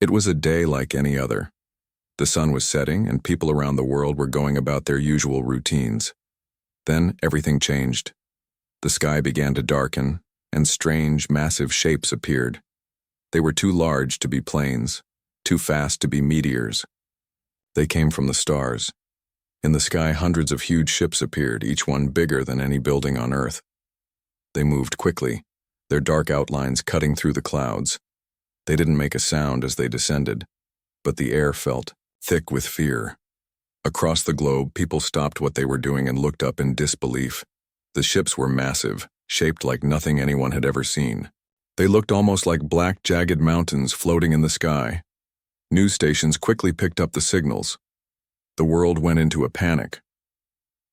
It was a day like any other. The sun was setting and people around the world were going about their usual routines. Then everything changed. The sky began to darken, and strange, massive shapes appeared. They were too large to be planes, too fast to be meteors. They came from the stars. In the sky, hundreds of huge ships appeared, each one bigger than any building on Earth. They moved quickly, their dark outlines cutting through the clouds. They didn't make a sound as they descended, but the air felt thick with fear. Across the globe, people stopped what they were doing and looked up in disbelief. The ships were massive, shaped like nothing anyone had ever seen. They looked almost like black, jagged mountains floating in the sky. News stations quickly picked up the signals. The world went into a panic.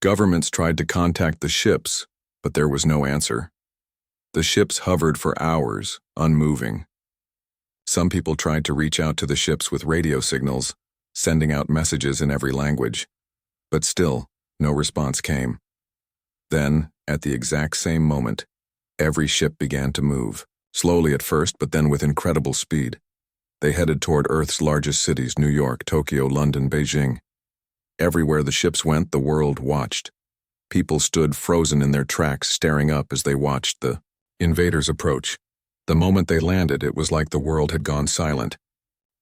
Governments tried to contact the ships, but there was no answer. The ships hovered for hours, unmoving. Some people tried to reach out to the ships with radio signals, sending out messages in every language. But still, no response came. Then, at the exact same moment, every ship began to move, slowly at first, but then with incredible speed. They headed toward Earth's largest cities, New York, Tokyo, London, Beijing. Everywhere the ships went, the world watched. People stood frozen in their tracks, staring up as they watched the invaders approach. The moment they landed, it was like the world had gone silent.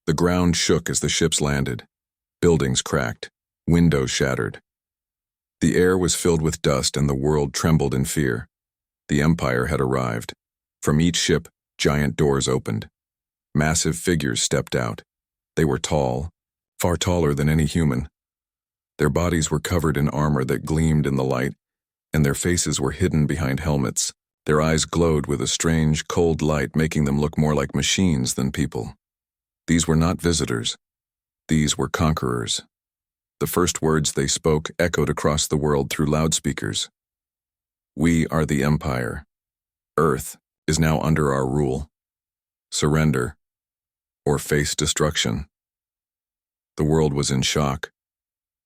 The ground shook as the ships landed. Buildings cracked. Windows shattered. The air was filled with dust and the world trembled in fear. The Empire had arrived. From each ship, giant doors opened. Massive figures stepped out. They were tall, far taller than any human. Their bodies were covered in armor that gleamed in the light, and their faces were hidden behind helmets. Their eyes glowed with a strange, cold light, making them look more like machines than people. These were not visitors. These were conquerors. The first words they spoke echoed across the world through loudspeakers. We are the Empire. Earth is now under our rule. Surrender, or face destruction. The world was in shock.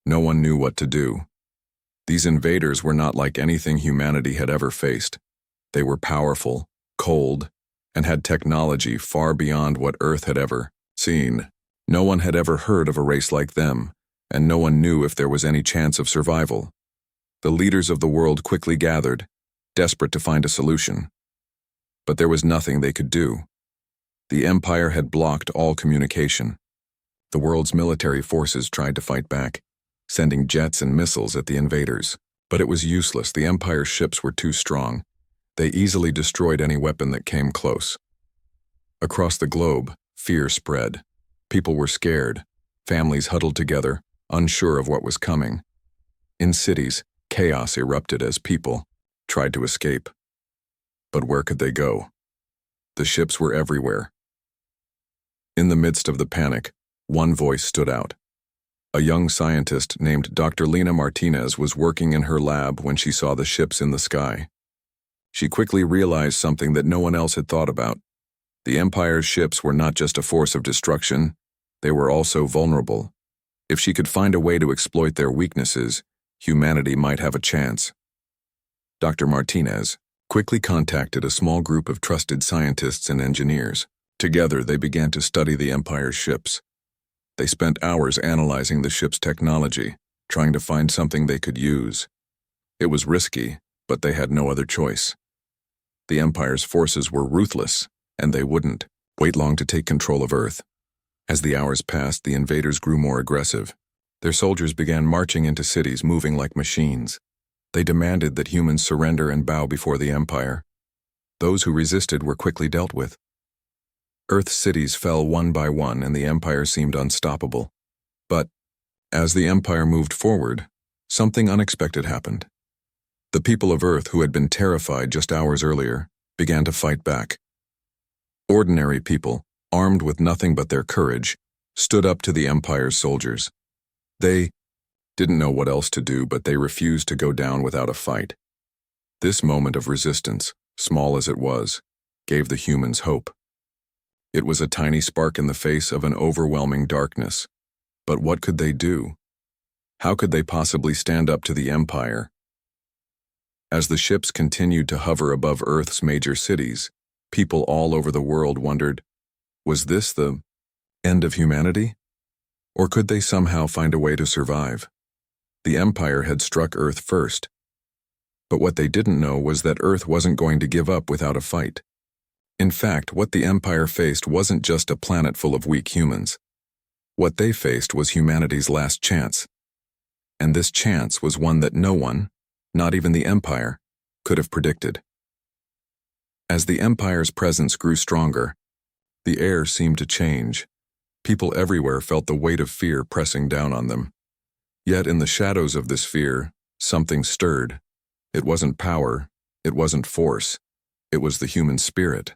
No one knew what to do. These invaders were not like anything humanity had ever faced. They were powerful, cold, and had technology far beyond what Earth had ever seen. No one had ever heard of a race like them, and no one knew if there was any chance of survival. The leaders of the world quickly gathered, desperate to find a solution. But there was nothing they could do. The Empire had blocked all communication. The world's military forces tried to fight back, sending jets and missiles at the invaders. But it was useless. The Empire's ships were too strong. They easily destroyed any weapon that came close. Across the globe, fear spread. People were scared. Families huddled together, unsure of what was coming. In cities, chaos erupted as people tried to escape. But where could they go? The ships were everywhere. In the midst of the panic, one voice stood out. A young scientist named Dr. Lena Martinez was working in her lab when she saw the ships in the sky. She quickly realized something that no one else had thought about. The Empire's ships were not just a force of destruction, they were also vulnerable. If she could find a way to exploit their weaknesses, humanity might have a chance. Dr. Martinez quickly contacted a small group of trusted scientists and engineers. Together, they began to study the Empire's ships. They spent hours analyzing the ship's technology, trying to find something they could use. It was risky, but they had no other choice. The Empire's forces were ruthless, and they wouldn't wait long to take control of Earth. As the hours passed, the invaders grew more aggressive. Their soldiers began marching into cities, moving like machines. They demanded that humans surrender and bow before the Empire. Those who resisted were quickly dealt with. Earth's cities fell one by one, and the Empire seemed unstoppable. But, as the Empire moved forward, something unexpected happened. The people of Earth, who had been terrified just hours earlier, began to fight back. Ordinary people, armed with nothing but their courage, stood up to the Empire's soldiers. They didn't know what else to do, but they refused to go down without a fight. This moment of resistance, small as it was, gave the humans hope. It was a tiny spark in the face of an overwhelming darkness. But what could they do? How could they possibly stand up to the Empire? As the ships continued to hover above Earth's major cities, people all over the world wondered, was this the End of humanity? Or could they somehow find a way to survive? The Empire had struck Earth first. But what they didn't know was that Earth wasn't going to give up without a fight. In fact, what the Empire faced wasn't just a planet full of weak humans. What they faced was humanity's last chance. And this chance was one that no one, not even the Empire, could have predicted. As the Empire's presence grew stronger, the air seemed to change. People everywhere felt the weight of fear pressing down on them. Yet in the shadows of this fear, something stirred. It wasn't power, it wasn't force, it was the human spirit.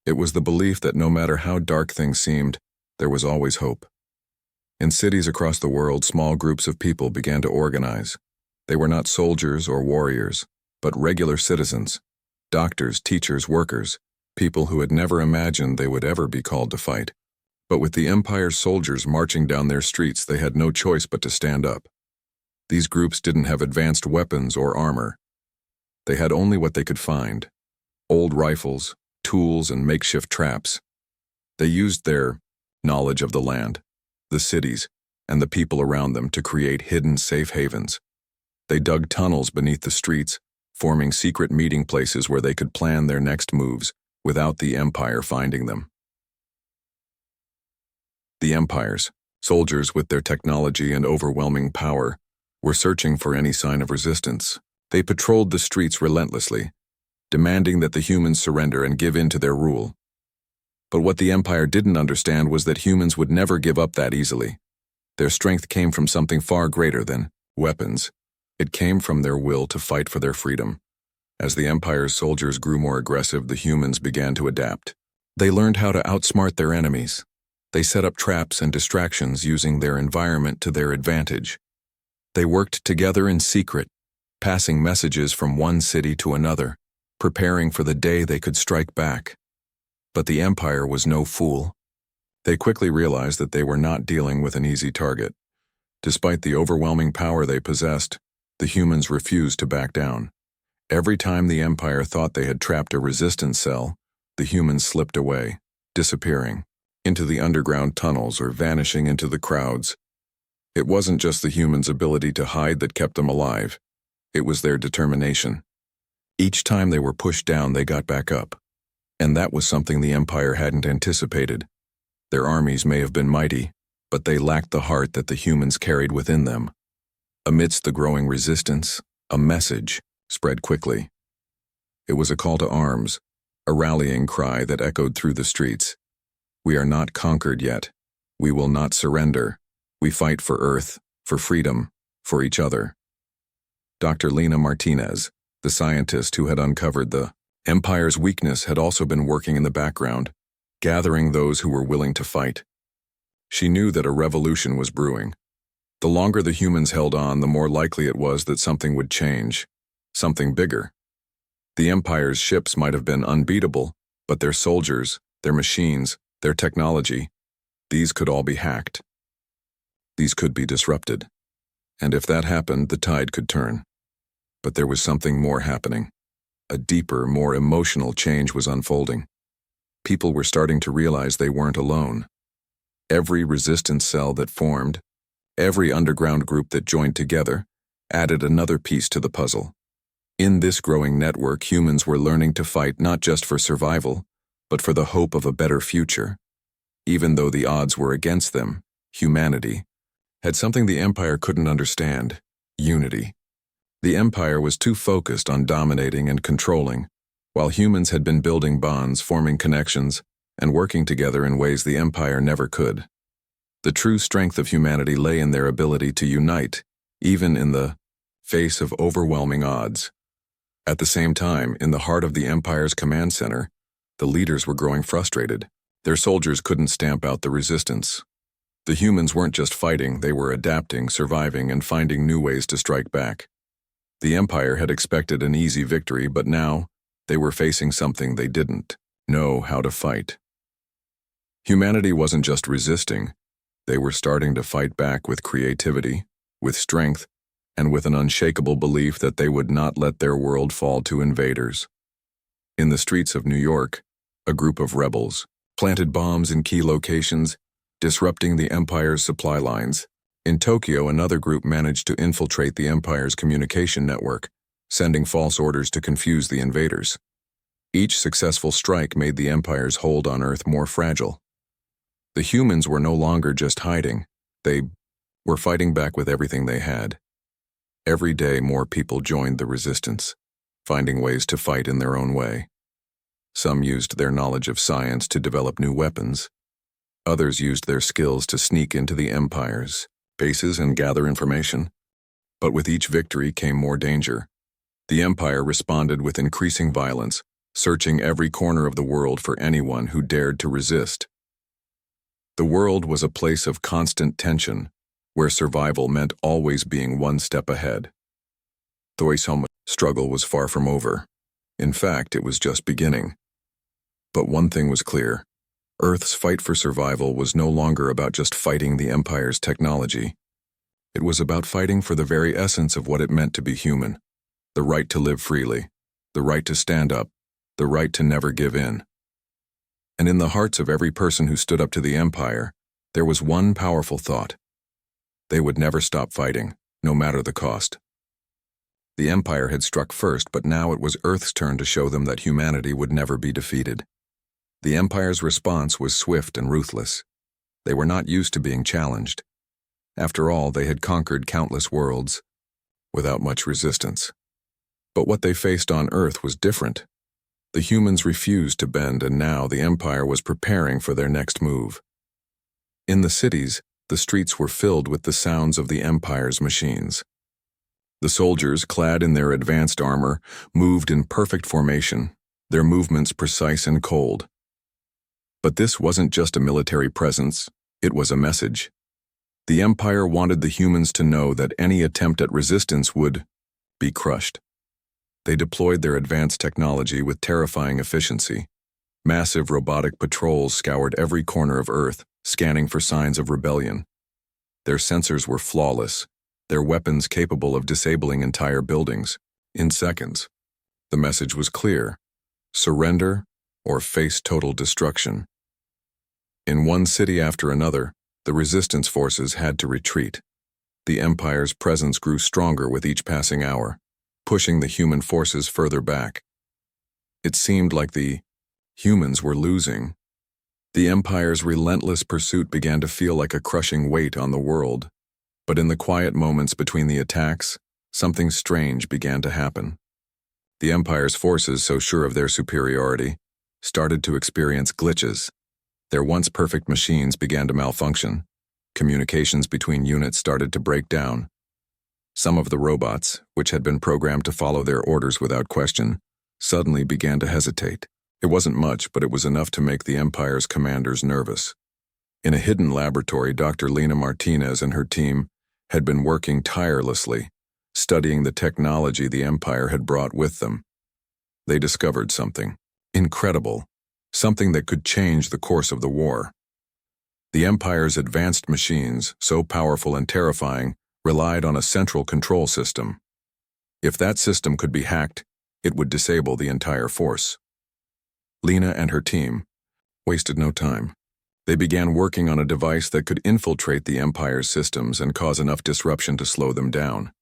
It was the belief that no matter how dark things seemed, there was always hope. In cities across the world, small groups of people began to organize. They were not soldiers or warriors, but regular citizens, doctors, teachers, workers, people who had never imagined they would ever be called to fight. But with the Empire's soldiers marching down their streets, they had no choice but to stand up. These groups didn't have advanced weapons or armor. They had only what they could find: old rifles, tools, and makeshift traps. They used their knowledge of the land, the cities, and the people around them to create hidden safe havens. They dug tunnels beneath the streets, forming secret meeting places where they could plan their next moves without the Empire finding them. The Empire's soldiers, with their technology and overwhelming power, were searching for any sign of resistance. They patrolled the streets relentlessly, demanding that the humans surrender and give in to their rule. But what the Empire didn't understand was that humans would never give up that easily. Their strength came from something far greater than weapons. It came from their will to fight for their freedom. As the Empire's soldiers grew more aggressive, the humans began to adapt. They learned how to outsmart their enemies. They set up traps and distractions using their environment to their advantage. They worked together in secret, passing messages from one city to another, preparing for the day they could strike back. But the Empire was no fool. They quickly realized that they were not dealing with an easy target. Despite the overwhelming power they possessed, the humans refused to back down. Every time the Empire thought they had trapped a resistance cell, the humans slipped away, disappearing into the underground tunnels or vanishing into the crowds. It wasn't just the humans' ability to hide that kept them alive. It was their determination. Each time they were pushed down, they got back up. And that was something the Empire hadn't anticipated. Their armies may have been mighty, but they lacked the heart that the humans carried within them. Amidst the growing resistance, a message spread quickly. It was a call to arms, a rallying cry that echoed through the streets. We are not conquered yet. We will not surrender. We fight for Earth, for freedom, for each other. Dr. Lena Martinez, the scientist who had uncovered the Empire's weakness, had also been working in the background, gathering those who were willing to fight. She knew that a revolution was brewing. The longer the humans held on, the more likely it was that something would change, something bigger. The Empire's ships might have been unbeatable, but their soldiers, their machines, their technology, these could all be hacked. These could be disrupted. And if that happened, the tide could turn. But there was something more happening. A deeper, more emotional change was unfolding. People were starting to realize they weren't alone. Every resistance cell that formed, every underground group that joined together, added another piece to the puzzle. In this growing network, humans were learning to fight not just for survival, but for the hope of a better future. Even though the odds were against them, humanity had something the Empire couldn't understand: unity. The Empire was too focused on dominating and controlling, while humans had been building bonds, forming connections, and working together in ways the Empire never could. The true strength of humanity lay in their ability to unite, even in the face of overwhelming odds. At the same time, in the heart of the Empire's command center, the leaders were growing frustrated. Their soldiers couldn't stamp out the resistance. The humans weren't just fighting, they were adapting, surviving, and finding new ways to strike back. The Empire had expected an easy victory, but now they were facing something they didn't know how to fight. Humanity wasn't just resisting, they were starting to fight back with creativity, with strength, and with an unshakable belief that they would not let their world fall to invaders. In the streets of New York, a group of rebels, planted bombs in key locations, disrupting the Empire's supply lines. In Tokyo, another group managed to infiltrate the Empire's communication network, sending false orders to confuse the invaders. Each successful strike made the Empire's hold on Earth more fragile. The humans were no longer just hiding. They were fighting back with everything they had. Every day, more people joined the resistance, finding ways to fight in their own way. Some used their knowledge of science to develop new weapons. Others used their skills to sneak into the Empire's bases and gather information. But with each victory came more danger. The Empire responded with increasing violence, searching every corner of the world for anyone who dared to resist. The world was a place of constant tension, where survival meant always being one step ahead. The Oisoma's struggle was far from over. In fact, it was just beginning. But one thing was clear. Earth's fight for survival was no longer about just fighting the Empire's technology. It was about fighting for the very essence of what it meant to be human. The right to live freely, the right to stand up, the right to never give in. And in the hearts of every person who stood up to the Empire, there was one powerful thought. They would never stop fighting, no matter the cost. The Empire had struck first, but now it was Earth's turn to show them that humanity would never be defeated. The Empire's response was swift and ruthless. They were not used to being challenged. After all, they had conquered countless worlds without much resistance. But what they faced on Earth was different. The humans refused to bend, and now the Empire was preparing for their next move. In the cities, the streets were filled with the sounds of the Empire's machines. The soldiers, clad in their advanced armor, moved in perfect formation, their movements precise and cold. But this wasn't just a military presence, it was a message. The Empire wanted the humans to know that any attempt at resistance would be crushed. They deployed their advanced technology with terrifying efficiency. Massive robotic patrols scoured every corner of Earth, scanning for signs of rebellion. Their sensors were flawless, their weapons capable of disabling entire buildings in seconds. The message was clear: surrender or face total destruction. In one city after another, the resistance forces had to retreat. The Empire's presence grew stronger with each passing hour, pushing the human forces further back. It seemed like the humans were losing. The Empire's relentless pursuit began to feel like a crushing weight on the world. But in the quiet moments between the attacks, something strange began to happen. The Empire's forces, so sure of their superiority, started to experience glitches. Their once perfect machines began to malfunction. Communications between units started to break down. Some of the robots, which had been programmed to follow their orders without question, suddenly began to hesitate. It wasn't much, but it was enough to make the Empire's commanders nervous. In a hidden laboratory, Dr. Lena Martinez and her team had been working tirelessly, studying the technology the Empire had brought with them. They discovered something incredible, something that could change the course of the war. The Empire's advanced machines, so powerful and terrifying, relied on a central control system. If that system could be hacked, it would disable the entire force. Lena and her team wasted no time. They began working on a device that could infiltrate the Empire's systems and cause enough disruption to slow them down.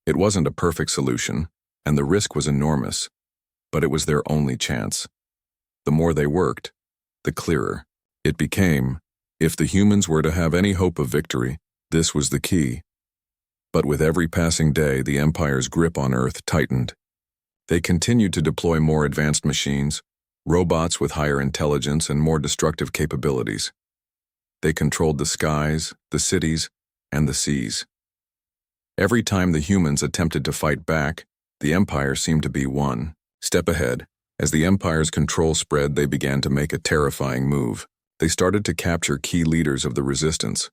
It wasn't a perfect solution, and the risk was enormous, but it was their only chance. The more they worked, the clearer it became. If the humans were to have any hope of victory, this was the key. But with every passing day, the Empire's grip on Earth tightened. They continued to deploy more advanced machines, robots with higher intelligence and more destructive capabilities. They controlled the skies, the cities, and the seas. Every time the humans attempted to fight back, the Empire seemed to be one step ahead. As the Empire's control spread, they began to make a terrifying move. They started to capture key leaders of the resistance.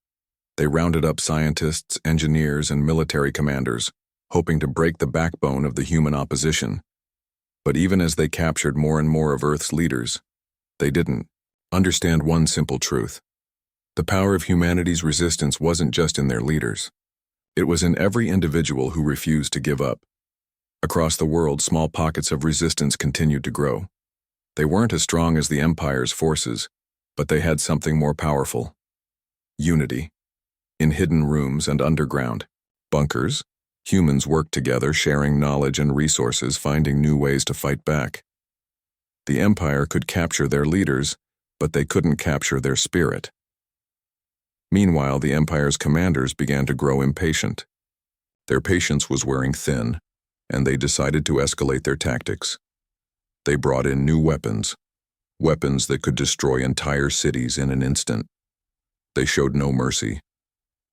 They rounded up scientists, engineers, and military commanders, hoping to break the backbone of the human opposition. But even as they captured more and more of Earth's leaders, they didn't understand one simple truth. The power of humanity's resistance wasn't just in their leaders. It was in every individual who refused to give up. Across the world, small pockets of resistance continued to grow. They weren't as strong as the Empire's forces, But they had something more powerful. Unity. In hidden rooms and underground bunkers, humans worked together, sharing knowledge and resources, finding new ways to fight back. The Empire could capture their leaders, but they couldn't capture their spirit. Meanwhile, the Empire's commanders began to grow impatient. Their patience was wearing thin, and they decided to escalate their tactics. They brought in new weapons that could destroy entire cities in an instant. They showed no mercy,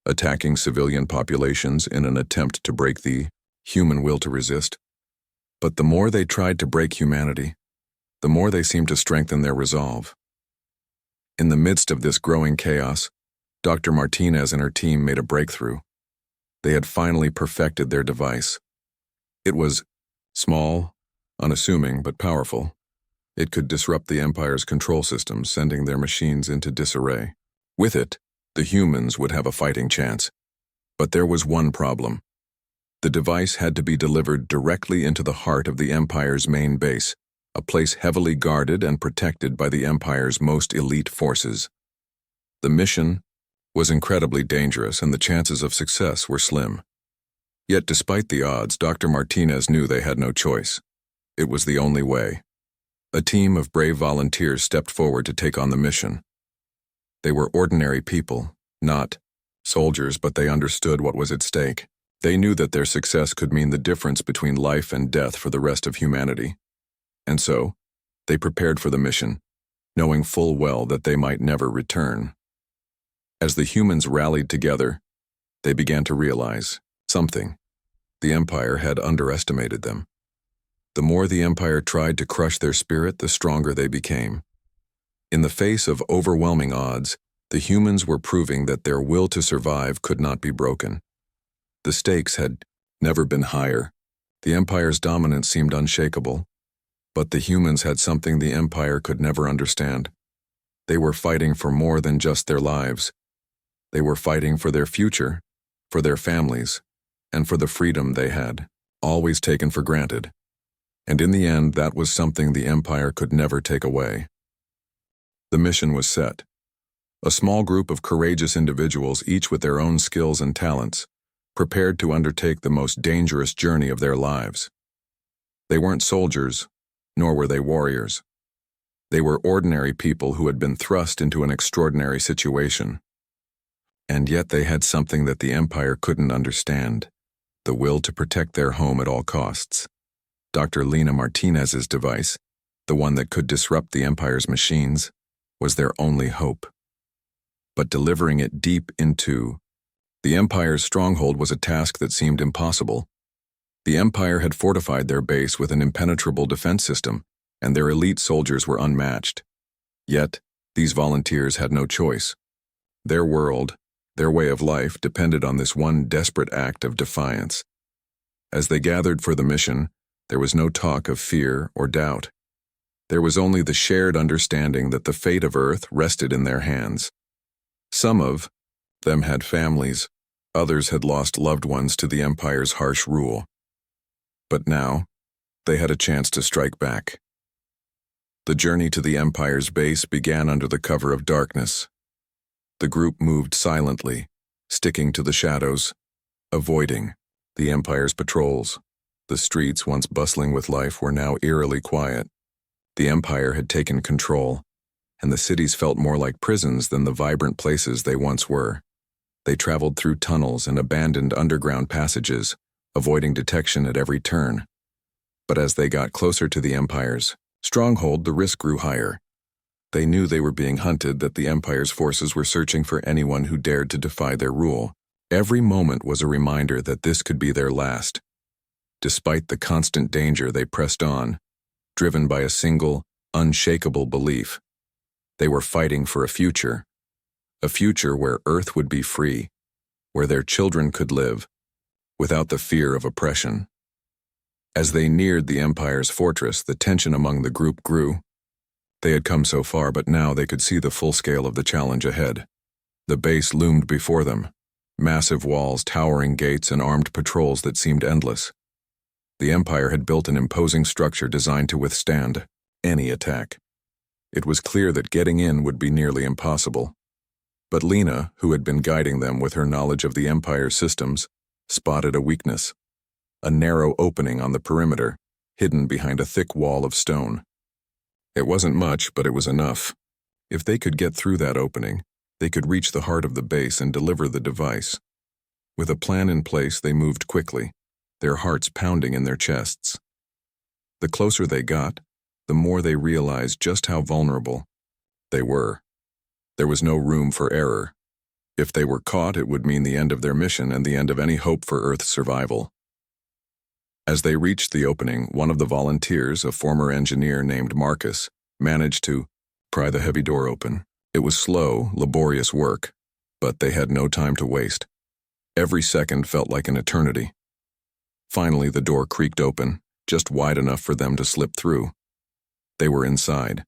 attacking civilian populations in an attempt to break the human will to resist. But the more they tried to break humanity, the more they seemed to strengthen their resolve. In the midst of this growing chaos, Dr. Martinez and her team made a breakthrough. They had finally perfected their device. It was small, unassuming, but powerful. It could disrupt the Empire's control systems, sending their machines into disarray. With it, the humans would have a fighting chance. But there was one problem. The device had to be delivered directly into the heart of the Empire's main base, a place heavily guarded and protected by the Empire's most elite forces. The mission was incredibly dangerous, and the chances of success were slim. Yet despite the odds, Dr. Martinez knew they had no choice. It was the only way. A team of brave volunteers stepped forward to take on the mission. They were ordinary people, not soldiers, but they understood what was at stake. They knew that their success could mean the difference between life and death for the rest of humanity. And so, they prepared for the mission, knowing full well that they might never return. As the humans rallied together, they began to realize something. The Empire had underestimated them. The more the Empire tried to crush their spirit, the stronger they became. In the face of overwhelming odds, the humans were proving that their will to survive could not be broken. The stakes had never been higher. The Empire's dominance seemed unshakable. But the humans had something the Empire could never understand. They were fighting for more than just their lives. They were fighting for their future, for their families, and for the freedom they had always taken for granted. And in the end, that was something the Empire could never take away. The mission was set. A small group of courageous individuals, each with their own skills and talents, prepared to undertake the most dangerous journey of their lives. They weren't soldiers, nor were they warriors. They were ordinary people who had been thrust into an extraordinary situation. And yet they had something that the Empire couldn't understand: the will to protect their home at all costs. Dr. Lena Martinez's device, the one that could disrupt the Empire's machines, was their only hope. But delivering it deep into the Empire's stronghold was a task that seemed impossible. The Empire had fortified their base with an impenetrable defense system, and their elite soldiers were unmatched. Yet, these volunteers had no choice. Their world, their way of life, depended on this one desperate act of defiance. As they gathered for the mission, there was no talk of fear or doubt. There was only the shared understanding that the fate of Earth rested in their hands. Some of them had families, others had lost loved ones to the Empire's harsh rule. But now, they had a chance to strike back. The journey to the Empire's base began under the cover of darkness. The group moved silently, sticking to the shadows, avoiding the Empire's patrols. The streets, once bustling with life, were now eerily quiet. The Empire had taken control, and the cities felt more like prisons than the vibrant places they once were. They traveled through tunnels and abandoned underground passages, avoiding detection at every turn. But as they got closer to the Empire's stronghold, the risk grew higher. They knew they were being hunted, that the Empire's forces were searching for anyone who dared to defy their rule. Every moment was a reminder that this could be their last. Despite the constant danger, they pressed on, driven by a single, unshakable belief. They were fighting for a future where Earth would be free, where their children could live, without the fear of oppression. As they neared the Empire's fortress, the tension among the group grew. They had come so far, but now they could see the full scale of the challenge ahead. The base loomed before them, massive walls, towering gates, and armed patrols that seemed endless. The Empire had built an imposing structure designed to withstand any attack. It was clear that getting in would be nearly impossible. But Lena, who had been guiding them with her knowledge of the Empire's systems, spotted a weakness. A narrow opening on the perimeter, hidden behind a thick wall of stone. It wasn't much, but it was enough. If they could get through that opening, they could reach the heart of the base and deliver the device. With a plan in place, they moved quickly, their hearts pounding in their chests. The closer they got, the more they realized just how vulnerable they were. There was no room for error. If they were caught, it would mean the end of their mission and the end of any hope for Earth's survival. As they reached the opening, one of the volunteers, a former engineer named Marcus, managed to pry the heavy door open. It was slow, laborious work, but they had no time to waste. Every second felt like an eternity. Finally, the door creaked open, just wide enough for them to slip through. They were inside.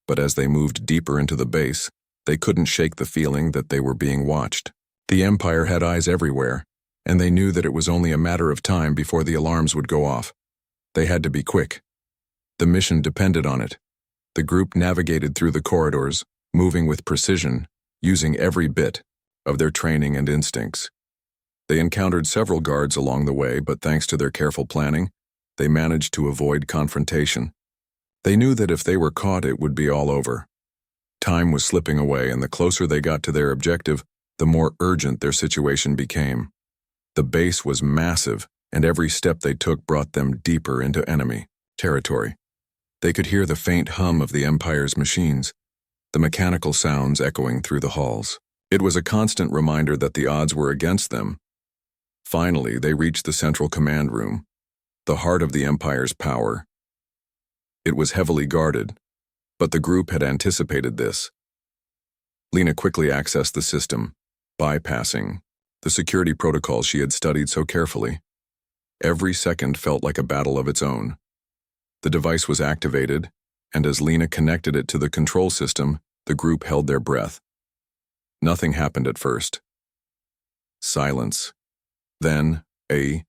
But as they moved deeper into the base, they couldn't shake the feeling that they were being watched. The Empire had eyes everywhere, and they knew that it was only a matter of time before the alarms would go off. They had to be quick. The mission depended on it. The group navigated through the corridors, moving with precision, using every bit of their training and instincts. They encountered several guards along the way, but thanks to their careful planning, they managed to avoid confrontation. They knew that if they were caught, it would be all over. Time was slipping away, and the closer they got to their objective, the more urgent their situation became. The base was massive, and every step they took brought them deeper into enemy territory. They could hear the faint hum of the Empire's machines, the mechanical sounds echoing through the halls. It was a constant reminder that the odds were against them. Finally, they reached the central command room, the heart of the Empire's power. It was heavily guarded, but the group had anticipated this. Lena quickly accessed the system, bypassing the security protocols she had studied so carefully. Every second felt like a battle of its own. The device was activated, and as Lena connected it to the control system, the group held their breath. Nothing happened at first. Silence. Then, a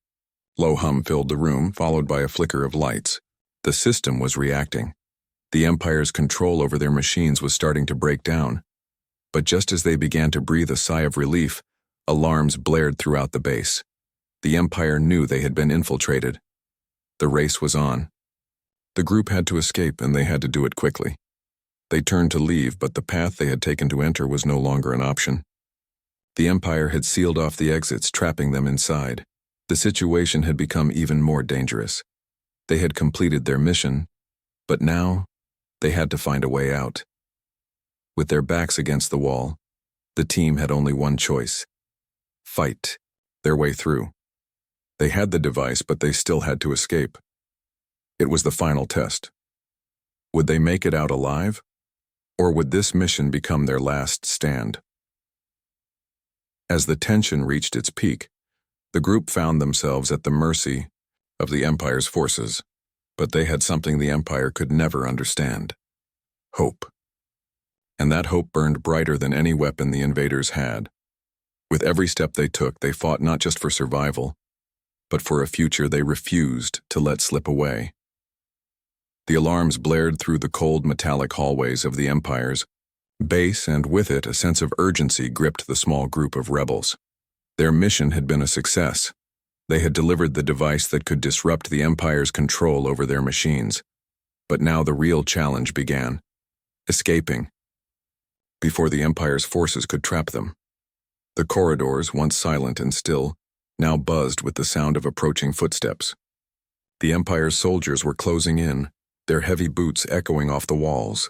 low hum filled the room, followed by a flicker of lights. The system was reacting. The Empire's control over their machines was starting to break down. But just as they began to breathe a sigh of relief, alarms blared throughout the base. The Empire knew they had been infiltrated. The race was on. The group had to escape, and they had to do it quickly. They turned to leave, but the path they had taken to enter was no longer an option. The Empire had sealed off the exits, trapping them inside. The situation had become even more dangerous. They had completed their mission, but now they had to find a way out. With their backs against the wall, the team had only one choice: fight their way through. They had the device, but they still had to escape. It was the final test. Would they make it out alive, or would this mission become their last stand? As the tension reached its peak, the group found themselves at the mercy of the Empire's forces, but they had something the Empire could never understand: hope. And that hope burned brighter than any weapon the invaders had. With every step they took, they fought not just for survival, but for a future they refused to let slip away. The alarms blared through the cold metallic hallways of the Empire's base, and with it a sense of urgency gripped the small group of rebels. Their mission had been a success. They had delivered the device that could disrupt the Empire's control over their machines. But now the real challenge began: escaping before the Empire's forces could trap them. The corridors, once silent and still, now buzzed with the sound of approaching footsteps. The Empire's soldiers were closing in, their heavy boots echoing off the walls.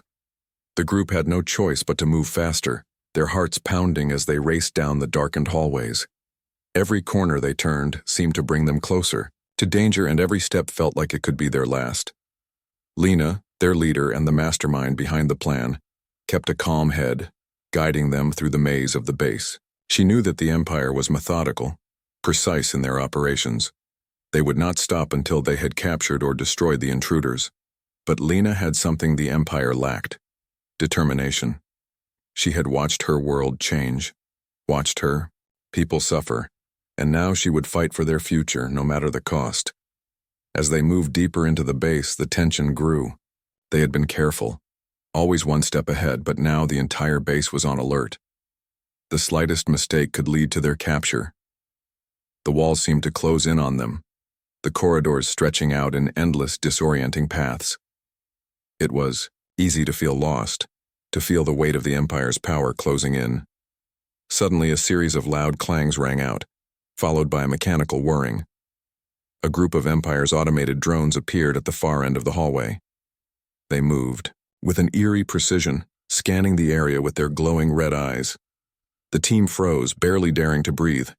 The group had no choice but to move faster, their hearts pounding as they raced down the darkened hallways. Every corner they turned seemed to bring them closer to danger, and every step felt like it could be their last. Lena, their leader and the mastermind behind the plan, kept a calm head, guiding them through the maze of the base. She knew that the Empire was methodical, precise in their operations. They would not stop until they had captured or destroyed the intruders. But Lena had something the Empire lacked: determination. She had watched her world change, watched her people suffer, and now she would fight for their future, no matter the cost. As they moved deeper into the base, the tension grew. They had been careful, always one step ahead, but now the entire base was on alert. The slightest mistake could lead to their capture. The walls seemed to close in on them, the corridors stretching out in endless, disorienting paths. It was easy to feel lost, to feel the weight of the Empire's power closing in. Suddenly, a series of loud clangs rang out, followed by a mechanical whirring. A group of Empire's automated drones appeared at the far end of the hallway. They moved, with an eerie precision, scanning the area with their glowing red eyes. The team froze, barely daring to breathe.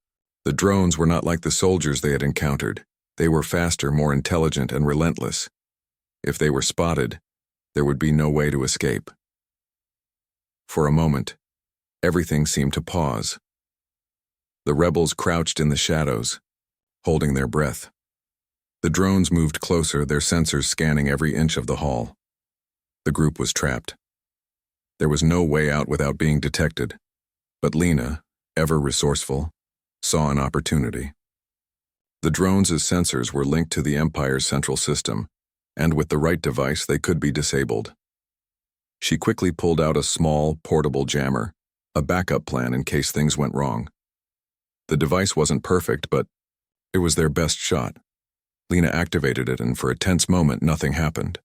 The drones were not like the soldiers they had encountered. They were faster, more intelligent, and relentless. If they were spotted, there would be no way to escape. For a moment, everything seemed to pause. The rebels crouched in the shadows, holding their breath. The drones moved closer, their sensors scanning every inch of the hall. The group was trapped. There was no way out without being detected, but Lena, ever resourceful, saw an opportunity. The drones' sensors were linked to the Empire's central system, and with the right device they could be disabled. She quickly pulled out a small, portable jammer, a backup plan in case things went wrong. The device wasn't perfect, but it was their best shot. Lena activated it, and for a tense moment nothing happened.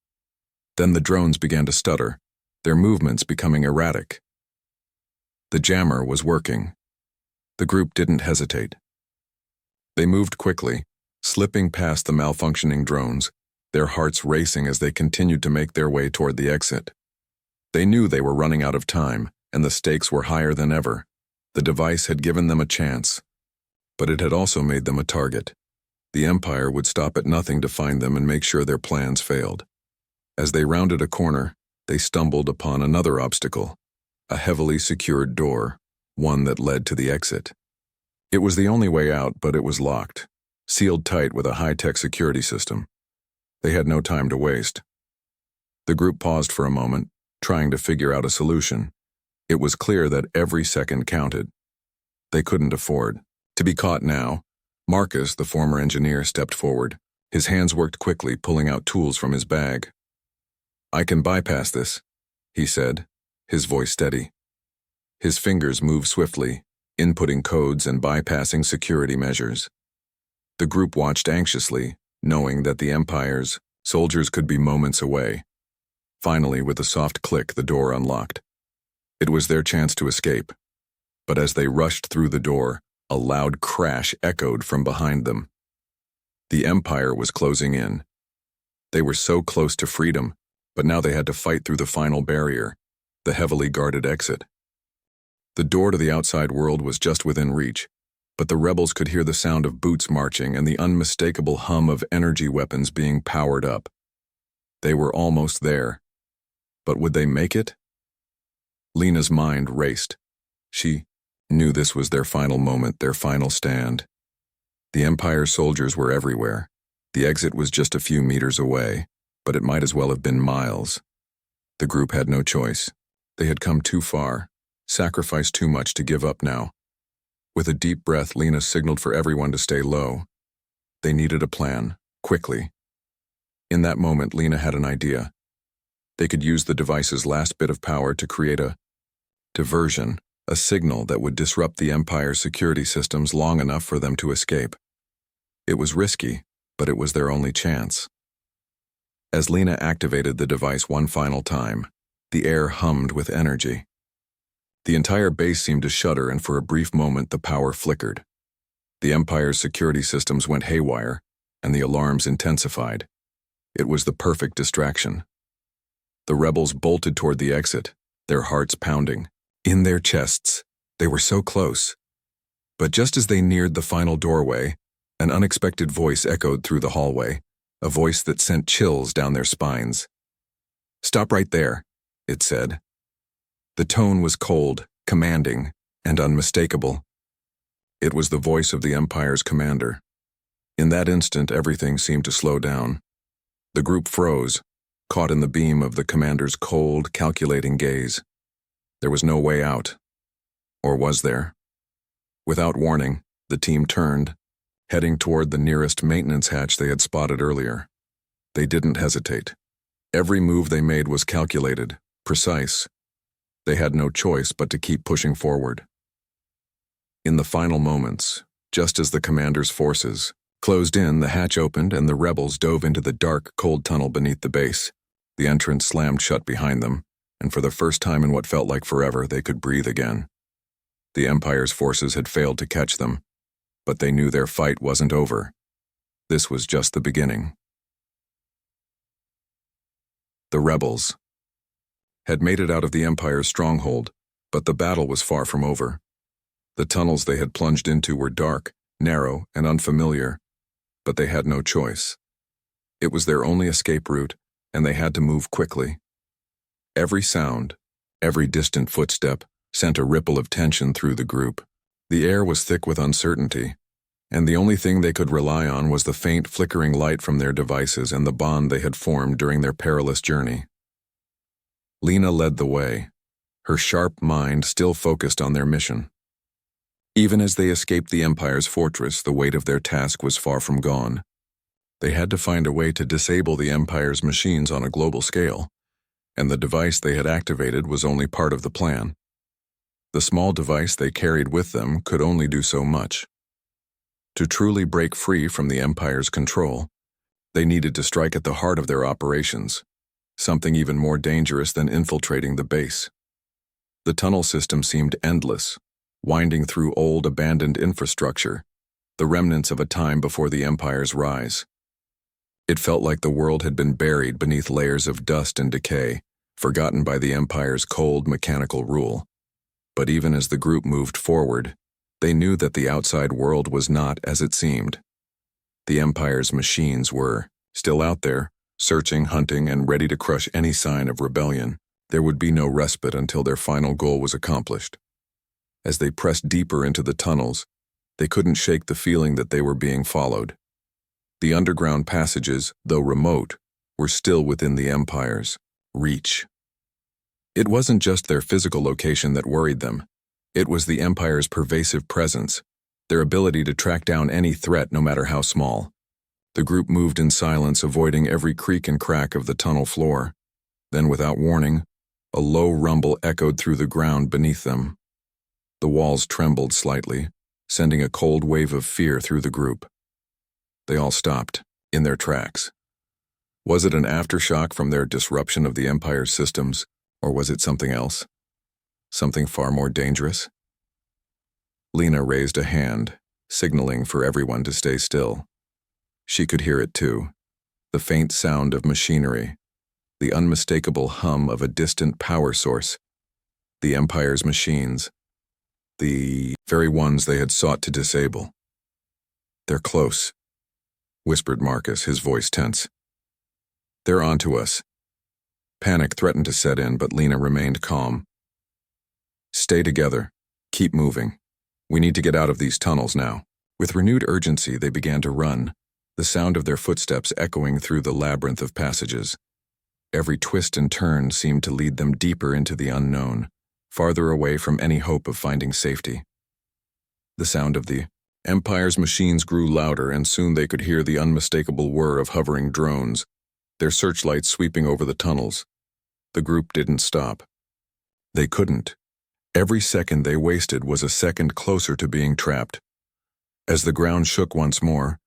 Then the drones began to stutter, their movements becoming erratic. The jammer was working. The group didn't hesitate. They moved quickly, slipping past the malfunctioning drones, their hearts racing as they continued to make their way toward the exit. They knew they were running out of time, and the stakes were higher than ever. The device had given them a chance, but it had also made them a target. The Empire would stop at nothing to find them and make sure their plans failed. As they rounded a corner, they stumbled upon another obstacle, a heavily secured door, one that led to the exit. It was the only way out, but it was locked, sealed tight with a high-tech security system. They had no time to waste. The group paused for a moment, trying to figure out a solution. It was clear that every second counted. They couldn't afford to be caught now. Marcus, the former engineer, stepped forward. His hands worked quickly, pulling out tools from his bag. "I can bypass this," he said, his voice steady. His fingers moved swiftly, inputting codes and bypassing security measures. The group watched anxiously, knowing that the Empire's soldiers could be moments away. Finally, with a soft click, the door unlocked. It was their chance to escape. But as they rushed through the door, a loud crash echoed from behind them. The Empire was closing in. They were so close to freedom, but now they had to fight through the final barrier, the heavily guarded exit. The door to the outside world was just within reach, but the rebels could hear the sound of boots marching and the unmistakable hum of energy weapons being powered up. They were almost there. But would they make it? Lena's mind raced. She knew this was their final moment, their final stand. The Empire soldiers were everywhere. The exit was just a few meters away, but it might as well have been miles. The group had no choice. They had come too far, sacrificed too much to give up now. With a deep breath, Lena signaled for everyone to stay low. They needed a plan, quickly. In that moment, Lena had an idea. They could use the device's last bit of power to create a diversion, a signal that would disrupt the Empire's security systems long enough for them to escape. It was risky, but it was their only chance. As Lena activated the device one final time, the air hummed with energy. The entire base seemed to shudder, and for a brief moment the power flickered. The Empire's security systems went haywire, and the alarms intensified. It was the perfect distraction. The rebels bolted toward the exit, their hearts pounding. In their chests, they were so close. But just as they neared the final doorway, an unexpected voice echoed through the hallway, a voice that sent chills down their spines. "Stop right there," it said. The tone was cold, commanding, and unmistakable. It was the voice of the Empire's commander. In that instant, everything seemed to slow down. The group froze, caught in the beam of the commander's cold, calculating gaze. There was no way out. Or was there? Without warning, the team turned, heading toward the nearest maintenance hatch they had spotted earlier. They didn't hesitate. Every move they made was calculated, precise. They had no choice but to keep pushing forward. In the final moments, just as the commander's forces closed in, the hatch opened and the rebels dove into the dark, cold tunnel beneath the base. The entrance slammed shut behind them, and for the first time in what felt like forever, they could breathe again. The Empire's forces had failed to catch them, but they knew their fight wasn't over. This was just the beginning. The rebels had made it out of the Empire's stronghold, but the battle was far from over. The tunnels they had plunged into were dark, narrow, and unfamiliar, but they had no choice. It was their only escape route, and they had to move quickly. Every sound, every distant footstep, sent a ripple of tension through the group. The air was thick with uncertainty, and the only thing they could rely on was the faint flickering light from their devices and the bond they had formed during their perilous journey. Lena led the way, her sharp mind still focused on their mission. Even as they escaped the Empire's fortress, the weight of their task was far from gone. They had to find a way to disable the Empire's machines on a global scale, and the device they had activated was only part of the plan. The small device they carried with them could only do so much. To truly break free from the Empire's control, they needed to strike at the heart of their operations, something even more dangerous than infiltrating the base. The tunnel system seemed endless, winding through old, abandoned infrastructure, the remnants of a time before the Empire's rise. It felt like the world had been buried beneath layers of dust and decay, forgotten by the Empire's cold, mechanical rule. But even as the group moved forward, they knew that the outside world was not as it seemed. The Empire's machines were still out there, searching, hunting, and ready to crush any sign of rebellion. There would be no respite until their final goal was accomplished. As they pressed deeper into the tunnels, they couldn't shake the feeling that they were being followed. The underground passages, though remote, were still within the Empire's reach. It wasn't just their physical location that worried them. It was the Empire's pervasive presence, their ability to track down any threat no matter how small. The group moved in silence, avoiding every creak and crack of the tunnel floor. Then, without warning, a low rumble echoed through the ground beneath them. The walls trembled slightly, sending a cold wave of fear through the group. They all stopped, in their tracks. Was it an aftershock from their disruption of the Empire's systems, or was it something else? Something far more dangerous? Lena raised a hand, signaling for everyone to stay still. She could hear it too, the faint sound of machinery, the unmistakable hum of a distant power source, the Empire's machines, the very ones they had sought to disable. "They're close," whispered Marcus, his voice tense. "They're onto us." Panic threatened to set in, but Lena remained calm. "Stay together. Keep moving. We need to get out of these tunnels now." With renewed urgency, they began to run, the sound of their footsteps echoing through the labyrinth of passages. Every twist and turn seemed to lead them deeper into the unknown, farther away from any hope of finding safety. The sound of the Empire's machines grew louder, and soon they could hear the unmistakable whir of hovering drones, their searchlights sweeping over the tunnels. The group didn't stop. They couldn't. Every second they wasted was a second closer to being trapped. As the ground shook once more,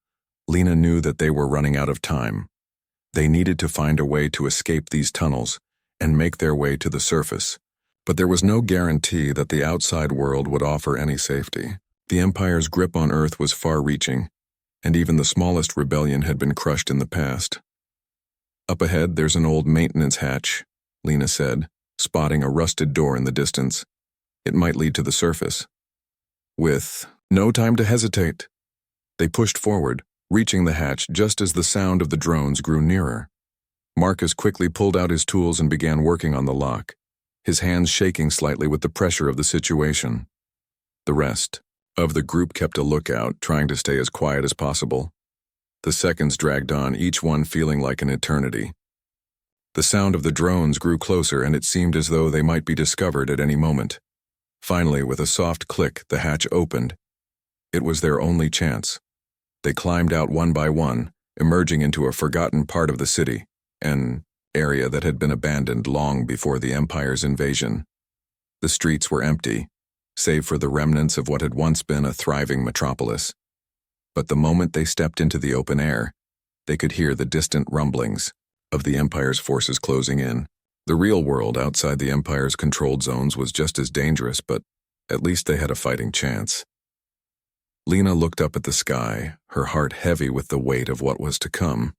Lena knew that they were running out of time. They needed to find a way to escape these tunnels and make their way to the surface. But there was no guarantee that the outside world would offer any safety. The Empire's grip on Earth was far-reaching, and even the smallest rebellion had been crushed in the past. "Up ahead, there's an old maintenance hatch," Lena said, spotting a rusted door in the distance. "It might lead to the surface." With no time to hesitate, they pushed forward, reaching the hatch just as the sound of the drones grew nearer. Marcus quickly pulled out his tools and began working on the lock, his hands shaking slightly with the pressure of the situation. The rest of the group kept a lookout, trying to stay as quiet as possible. The seconds dragged on, each one feeling like an eternity. The sound of the drones grew closer, and it seemed as though they might be discovered at any moment. Finally, with a soft click, the hatch opened. It was their only chance. They climbed out one by one, emerging into a forgotten part of the city, an area that had been abandoned long before the Empire's invasion. The streets were empty, save for the remnants of what had once been a thriving metropolis. But the moment they stepped into the open air, they could hear the distant rumblings of the Empire's forces closing in. The real world outside the Empire's controlled zones was just as dangerous, but at least they had a fighting chance. Lena looked up at the sky, her heart heavy with the weight of what was to come.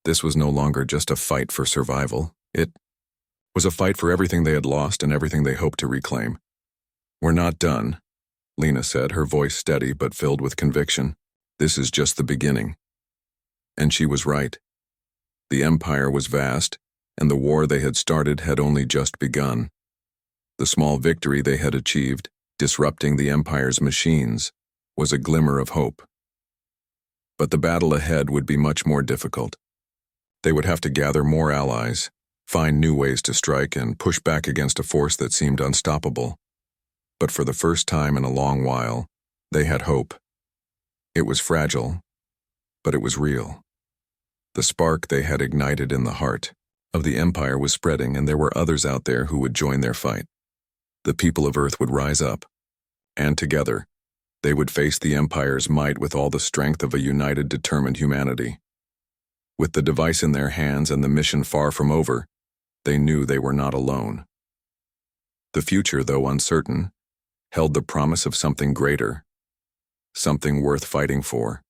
This was no longer just a fight for survival. It was a fight for everything they had lost and everything they hoped to reclaim. "We're not done," Lena said, her voice steady but filled with conviction. "This is just the beginning." And she was right. The Empire was vast, and the war they had started had only just begun. The small victory they had achieved, disrupting the Empire's machines, was a glimmer of hope. But the battle ahead would be much more difficult. They would have to gather more allies, find new ways to strike, and push back against a force that seemed unstoppable. But for the first time in a long while, they had hope. It was fragile, but it was real. The spark they had ignited in the heart of the Empire was spreading, and there were others out there who would join their fight. The people of Earth would rise up, and together, they would face the Empire's might with all the strength of a united, determined humanity. With the device in their hands and the mission far from over, they knew they were not alone. The future, though uncertain, held the promise of something greater, something worth fighting for.